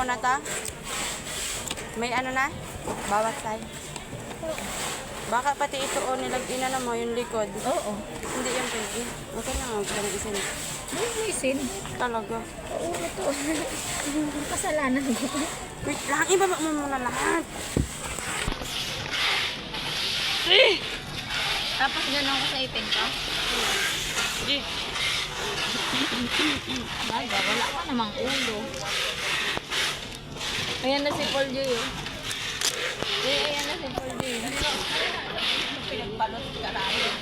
na ta? May ano na? Bawat side. Baka pati ito o nilagina na mo yung likod. Oo. Hindi yan pwede. Okay na nga, huwag ka nang isin. May isin. Talaga. Oo, ito. Kasalanan ko. Wait lang, ibaba mo muna lahat. Tapos gano'n ko sa ipin ko. Sige. Ay, wala ka namang ulo. Ayan na si Paul Joy. Ayan na si Paul Joy. Pinagbalot ka rin.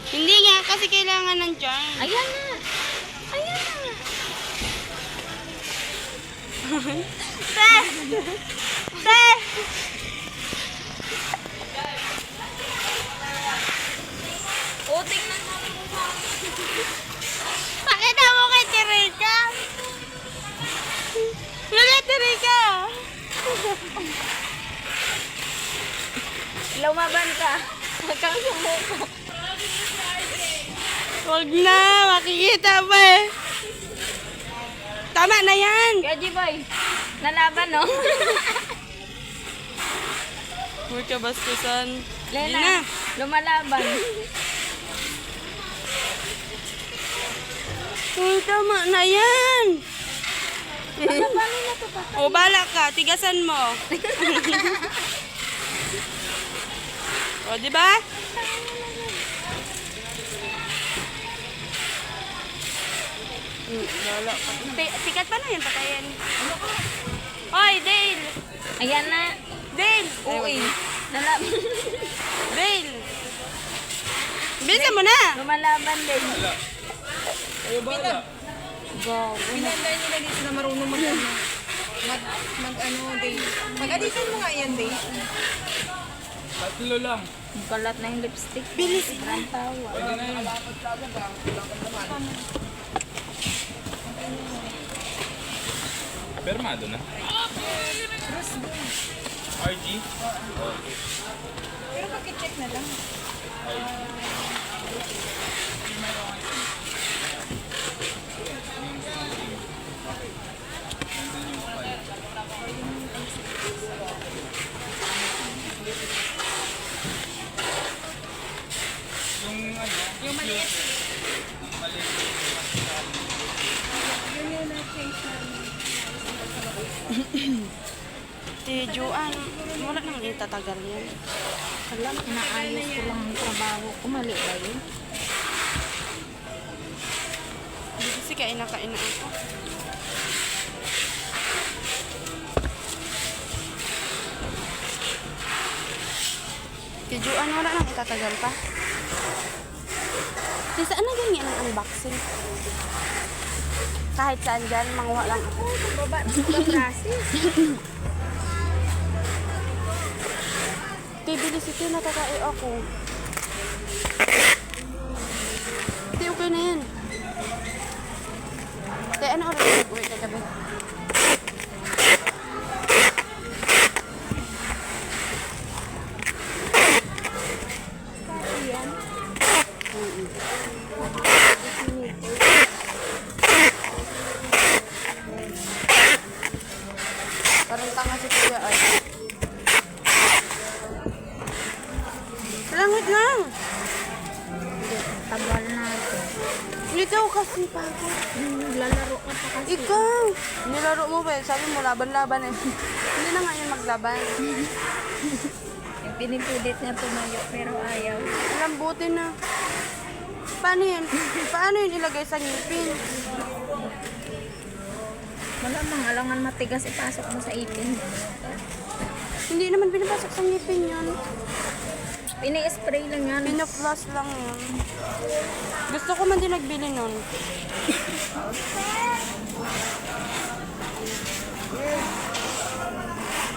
Hindi nga, kasi kailangan ng charm. Ayan na. Ayan na. Te! Te! O, tingnan mo. Pakita mo kay Tirika! Wala, Tirika! Lumaban ka. Huwag kang sumuko. Huwag na, makikita pa eh. Tama na yan! Kaya G-Boy, nalaban no? Huwag ka bastusan. Hindi Lena, na. lumalaban. Uy, tama na yan! Labanin na to pa. O, bala ka. Tigasan mo. O, di ba? Bala ka. Sikat pa na yan, patayin. Hoy, Dale! Ayan na. Dale! Uy. Nalaban. Dale! Bilisan mo na! Lumalaban din. Pinanday nila dito na marunong mag-adisan mo nga yan, Day. Tatlo lang. Kalat na yung lipstick. Bilis Ang tawa. Pwede na yun. Permado na. RG? Okay. Pero pag-check na lang. Yung maliit. Maliit. Yun yung na-change namin. Si Juan, wala nang itatagal yan. Alam, inaayos ko lang ang trabaho ko. Mali ba yun? Hindi kasi kain na ako. Si Juan, wala nang itatagal pa. Di saan na ganyan ang unboxing? Kahit saan dyan, manguha lang ako. Baba, babrasis. Tibili si Tina, natatae ako. Hindi, okay na yan. Te, ano oras nag-uwi ka gabi? Parang tanga si Kuya ay. Langit lang! Tagal natin. Ikaw kasi pagod. Naglalaro ka pa kasi. Ikaw! Nilaro mo ba? Sabi mo laban-laban eh. Hindi na nga yun maglaban. Yung pinipilit niya tumayo pero ayaw. Lambutin na. Paano yun? Paano yun ilagay sa ngipin? Malamang alangan matigas ipasok mo sa ipin. Hindi naman binabasok sa ngipin yun. Pini-spray lang yan. Pinaplas lang yun. Gusto ko man din nagbili nun.